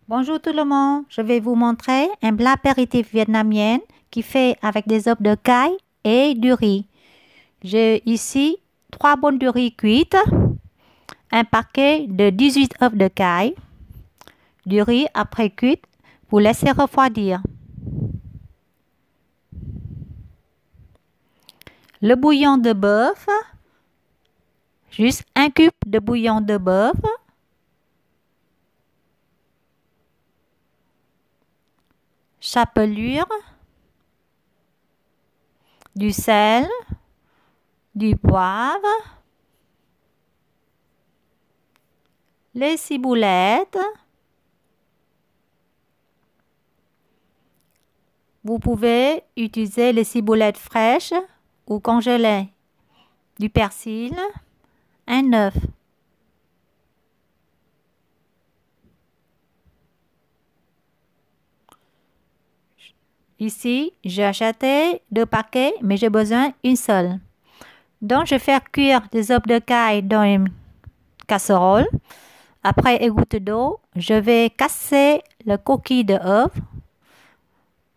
Bonjour tout le monde, je vais vous montrer un plat apéritif vietnamien qui fait avec des œufs de caille et du riz. J'ai ici 3 bonnes de riz cuites, un paquet de 18 œufs de caille, du riz après cuit, vous laissez refroidir. Le bouillon de bœuf, juste un cube de bouillon de bœuf, chapelure, du sel, du poivre, les ciboulettes. Vous pouvez utiliser les ciboulettes fraîches ou congelées, du persil, un œuf. Ici, j'ai acheté 2 paquets, mais j'ai besoin d'une seule. Donc, je vais faire cuire des œufs de caille dans une casserole. Après égoutte d'eau, je vais casser le coquille de œuf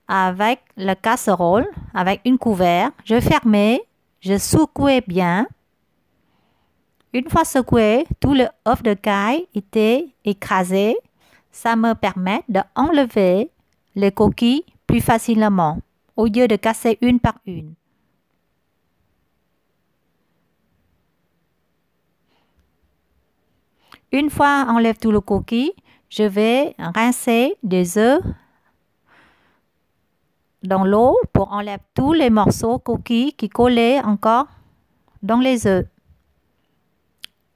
avec la casserole, avec une couvert. Je vais fermer, je secoue bien. Une fois secoué, tout le œuf de caille était écrasé. Ça me permet d'enlever les coquilles plus facilement, au lieu de casser une par une. Une fois enlève tout le coquille, je vais rincer des œufs dans l'eau pour enlever tous les morceaux coquilles qui collaient encore dans les œufs.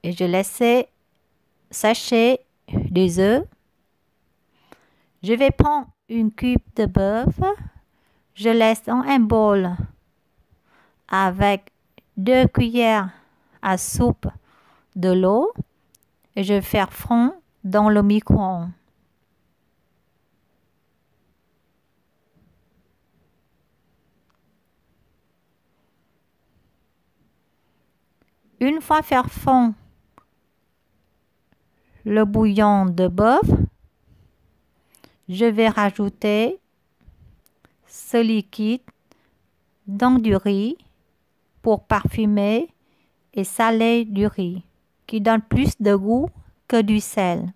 Et je laisse sécher des œufs. Je vais prendre une cube de bœuf. Je laisse dans un bol avec 2 cuillères à soupe de l'eau et je vais faire fondre dans le micro-ondes. Une fois faire fondre le bouillon de bœuf, je vais rajouter ce liquide dans du riz pour parfumer et saler du riz, qui donne plus de goût que du sel.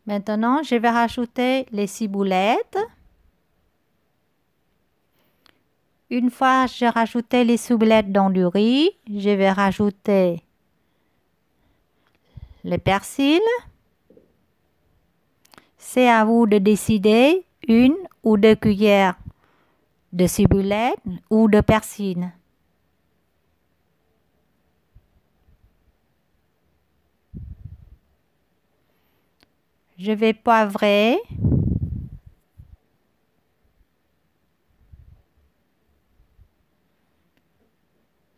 Maintenant, je vais rajouter les ciboulettes. Une fois j'ai rajouté les ciboulettes dans du riz, je vais rajouter le persil. C'est à vous de décider 1 ou 2 cuillères de ciboulette ou de persil. Je vais poivrer.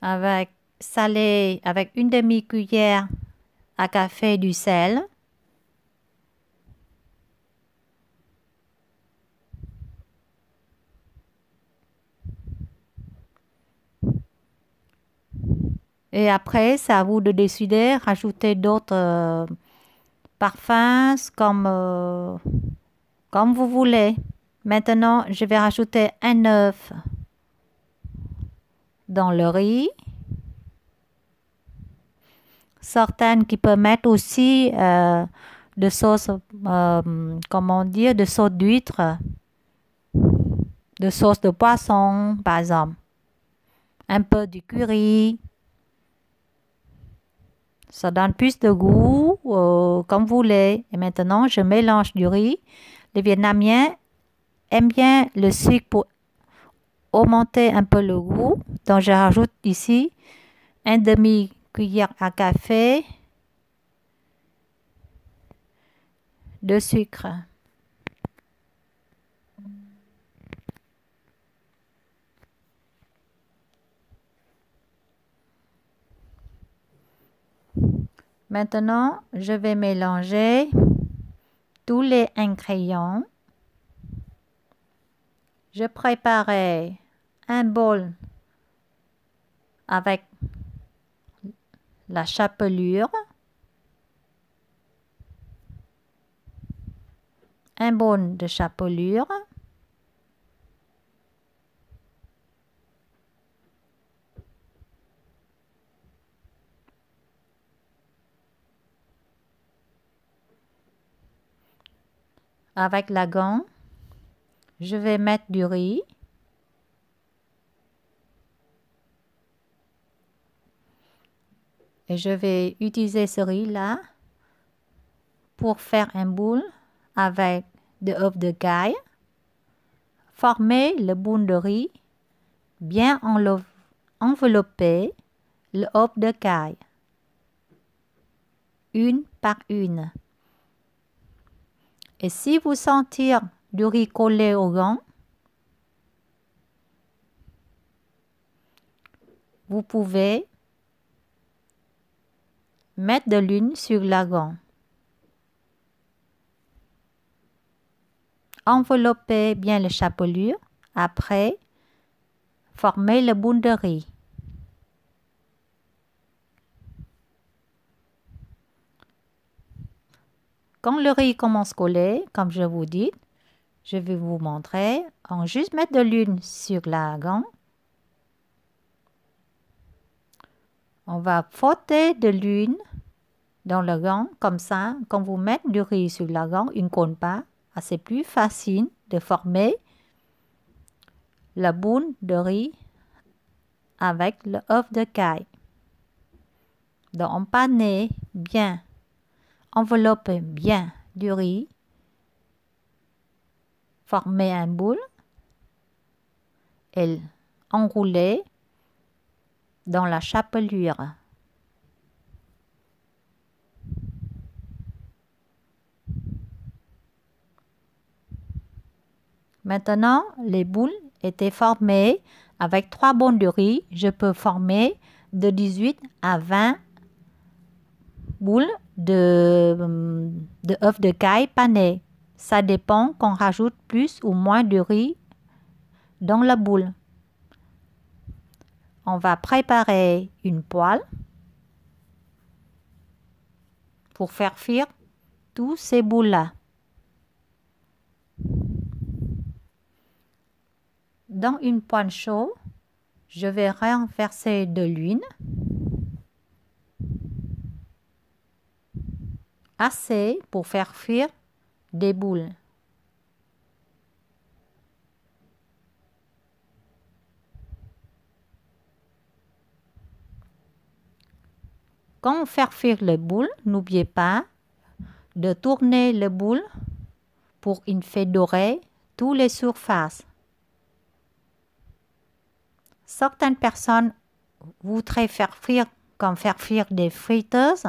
Avec salé avec une demi-cuillère à café du sel. Et après, c'est à vous de décider, rajouter d'autres parfums comme vous voulez. Maintenant, je vais rajouter un œuf dans le riz. Certaines qui peuvent mettre aussi de sauce, comment dire, de sauce d'huître, de sauce de poisson, par exemple. Un peu du curry. Ça donne plus de goût, comme vous voulez. Et maintenant, je mélange du riz. Les Vietnamiens aiment bien le sucre pour augmenter un peu le goût. Donc, je rajoute ici un demi cuillère à café de sucre. Maintenant, je vais mélanger tous les ingrédients. Je préparais un bol avec la chapelure, un bol de chapelure, avec la gant, je vais mettre du riz. Et je vais utiliser ce riz-là pour faire un boule avec de œufs de caille. Former le boule de riz, bien envelopper le œuf de caille, une par une. Et si vous sentez du riz collé au gant, vous pouvez mettre de l'huile sur la gant. Enveloppez bien la chapelure. Après, formez le boule de riz. Quand le riz commence à coller, comme je vous dis, je vais vous montrer. On juste mettre de l'huile sur la gant. On va frotter de l'huile dans le gant, comme ça, quand vous mettez du riz sur la gant, il ne colle pas. C'est plus facile de former la boule de riz avec le œuf de caille. Donc, on panne bien, enveloppe bien du riz, former un boule et enrouler dans la chapelure. Maintenant, les boules étaient formées avec 3 bols de riz. Je peux former de 18 à 20 boules de œufs de caille panés. Ça dépend qu'on rajoute plus ou moins de riz dans la boule. On va préparer une poêle pour faire cuire tous ces boules-là. Dans une poêle chaude, je vais renverser de l'huile, assez pour faire cuire des boules. Quand on fait cuire les boules, n'oubliez pas de tourner le boule pour une fait dorer toutes les surfaces. Certaines personnes voudraient faire cuire comme faire cuire des friteuses,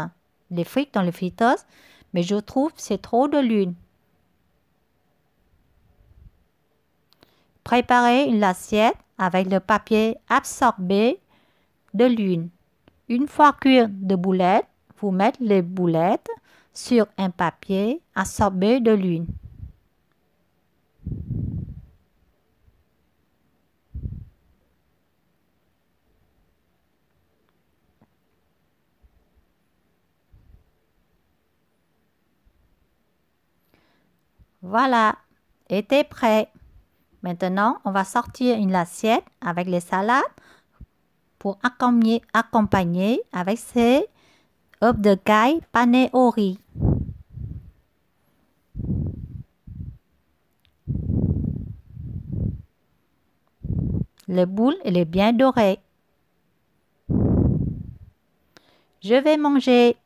des frites dans les friteuses, mais je trouve que c'est trop de l'huile. Préparez une assiette avec le papier absorbé de l'huile. Une fois cuire de boulettes, vous mettez les boulettes sur un papier absorbé de l'huile. Voilà, était prêt. Maintenant, on va sortir une assiette avec les salades pour accompagner avec ces œufs de caille panés au riz. Le boule, il est bien doré. Je vais manger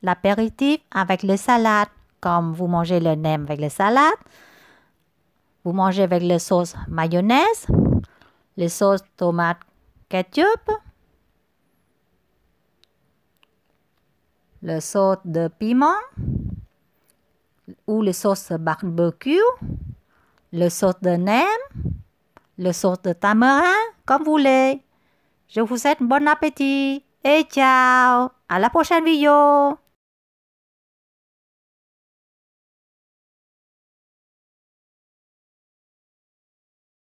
l'apéritif avec les salades. Comme vous mangez le nem avec les salades, vous mangez avec les sauces mayonnaise, les sauces tomates ketchup. le sauce de piment ou le sauce barbecue, le sauce de nem, le sauce de tamarin, comme vous voulez. Je vous souhaite bon appétit et ciao! À la prochaine vidéo!